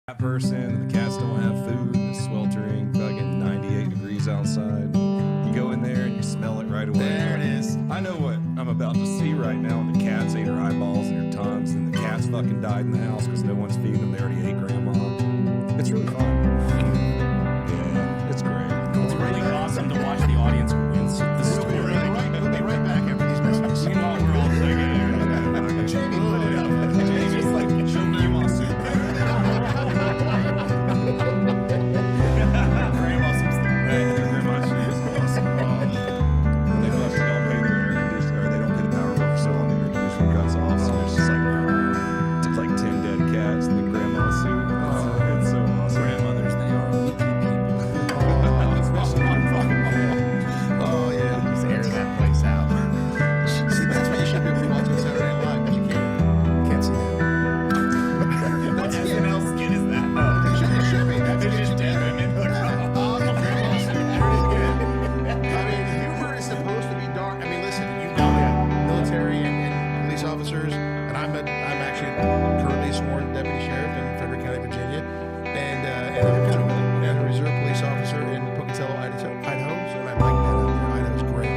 cat person. The cats don't have food. It's sweltering, fucking 98 degrees outside. You go in there and you smell it right away. There it is. I know what I'm about to see right now. And the cats ate her eyeballs and her tongues, and the cats fucking died in the house because no one's feeding them. They already ate grandma. It's really fun. Yeah, it's great. It's really awesome to watch the audience wins. We'll be right back after these messages. You know, we're all like, Jamie, put it up. Jamie's like, show grandma soup. grandma seems the Grandma soup is awesome. When they fucking don't pay the air conditioner, or they don't pay the power bill for so long, the air conditioner cuts off. So it's just like 10 dead cats and the grandma soup. Oh, it's so awesome. grandmothers, they are weepy people. Oh, yeah. Just air that place out. See, that's why you should be able to watch on Saturday Night Live, but you can't. Can't see that. What SNL skit is that? It should be. That's It's just dead women. grandma soup. Pretty good. I mean, the humor is supposed to be dark. I mean, listen, you know military and police officers, and I'm actually currently a sworn deputy sheriff in Frederick County, Virginia, and a reserve police officer in Pocatello, Idaho. So I like that out there. Idaho's great.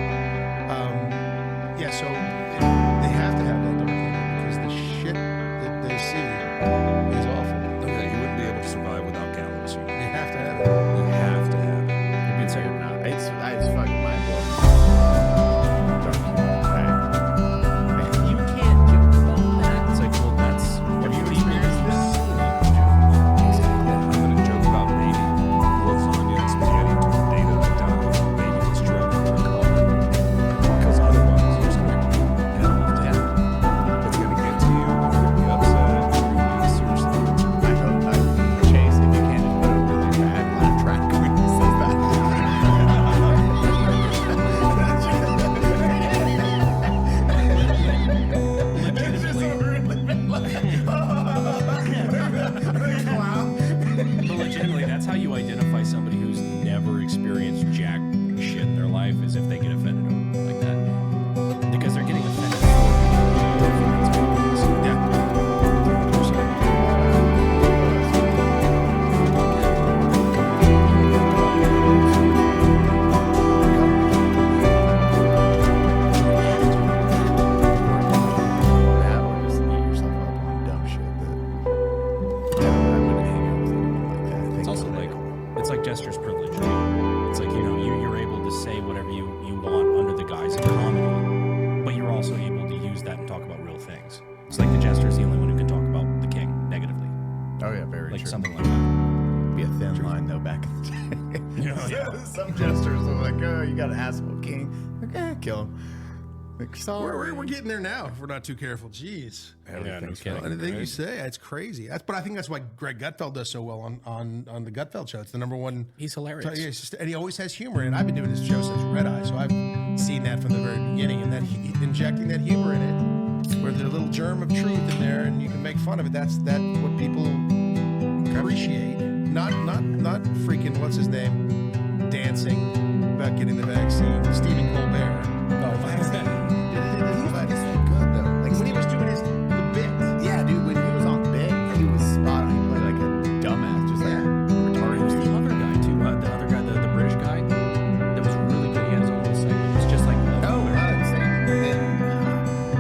Yeah, so they have to have that dark humor because the shit that they see is awful. Okay, you wouldn't be able to survive without cannabis. You They have to have it. have to have it. It's fucking mind blowing. You can't do that. It's like, well, that's. Have you experienced this? I'm gonna joke about baby lasagna and spaghetti to the day that I die. If the baby was drunk in a car, because otherwise you're just gonna it's gonna get to you. You're gonna be upset. You're gonna be seriously. I hope not. Chase, if you can, just put a really bad laugh track when he says that. But legitimately, that's how you identify somebody who's never experienced jack shit in their life, is if they get offended like that. Because they're getting offended. That or just eat yourself up on dumb shit that I wouldn't hang out with anyone like that. I think It's also like, it's like jester's privilege. It's like, you know, you're able to say whatever you want under the guise of comedy, but you're also able to use that and talk about real things. It's like the jester's the only one who can talk about the king negatively. oh yeah, very Like true. something like that. Be a thin line though back in the day. Yeah. Some jesters are like, oh, you got an asshole king. Okay, kill him. Like, sorry. We're getting there now if we're not too careful. Jeez. Everything's kidding. fine. Anything you say, it's crazy. But I think that's why Greg Gutfeld does so well on the Gutfeld show. It's the number one. He's hilarious. Yeah, it's just, and he always has humor. And I've been doing this show since Red Eye, so I've seen that from the very beginning. And that injecting that humor in it, where there's a little germ of truth in there, and you can make fun of it. That's what people appreciate. Not freaking what's his name dancing about getting the vaccine. Stephen Colbert. He's so good though. Like when he was doing the bit. Yeah, dude, when he was on Big, he was spot on. He played like a dumbass, just like retarded. Who's the other guy too? The other guy, the British guy, that was really good. He had his own little segment. It's just like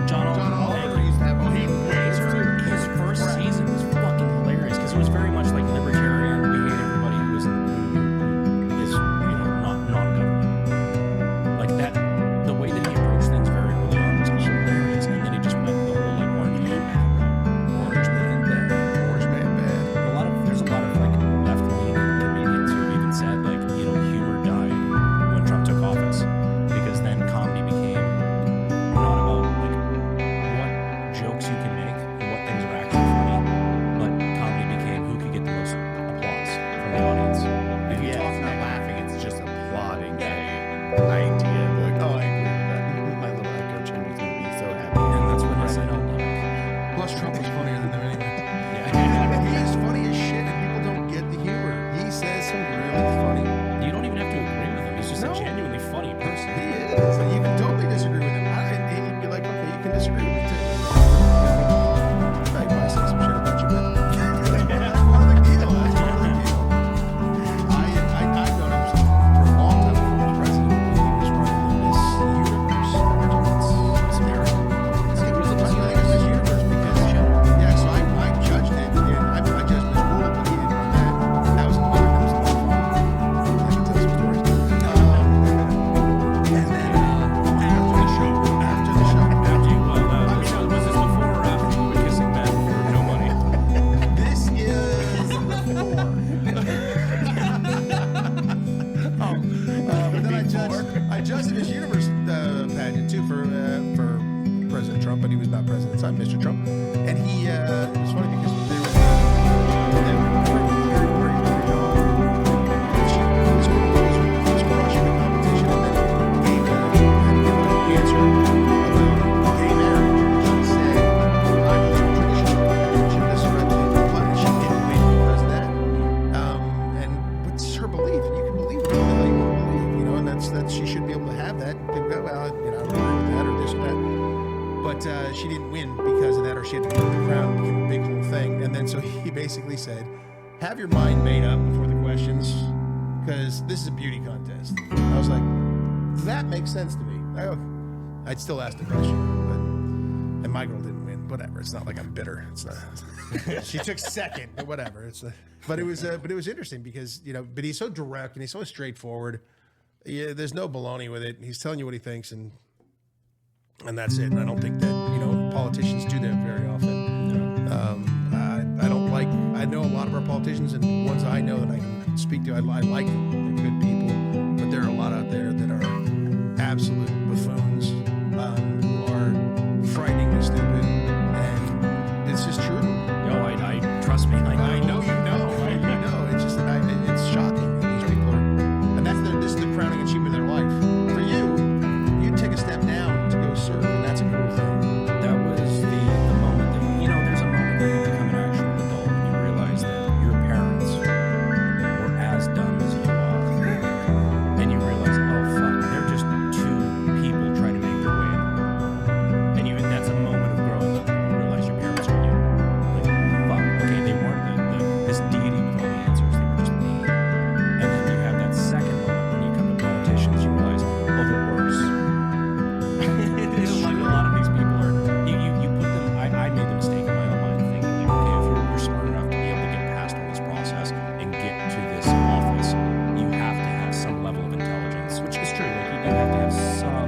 John Oliver used to have His first season was fucking hilarious because it was very much like libertarian. We hate everybody who is not non-government. Like that, the way that he she had to flip the crown, it became a big whole thing. And then so he basically said, have your mind made up before the questions, because this is a beauty contest. I was like, that makes sense to me. I'd still ask the question, and my girl didn't win. Whatever. It's not like I'm bitter. It's not. She took second, but whatever. But it was interesting because but he's so direct and he's so straightforward. Yeah, there's no baloney with it. He's telling you what he thinks, and that's it. And I don't think that politicians do that very often. I know a lot of our politicians, and the ones I know that I can speak to, I like them. They're good people, but there are a lot out there that are absolute buffoons who are frighteningly stupid, and it's just true. No, I trust me. I know. You know. It's just that it's shocking that these people are, and this is the crowning achievement of their life. For you take a step down to go serve, and that's a cool thing. That was the moment that there's a moment that you become an actual adult and you realize that your parents were as dumb as you are, and you realize, oh fuck, they're just two people trying to make their way in the world, and that's a moment of growing up. You realize your parents are you. Like, fuck, okay, they weren't this deity with all the answers, they were just me. And then you have that second moment when you come to politicians, you realize, oh, they're worse. Like a lot of these people are, you put them, I made the mistake in my own mind thinking, like, okay, if you're smart enough to be able to get past all this process and get to this office, you have to have some level of intelligence, which is true. Like, you do have to have some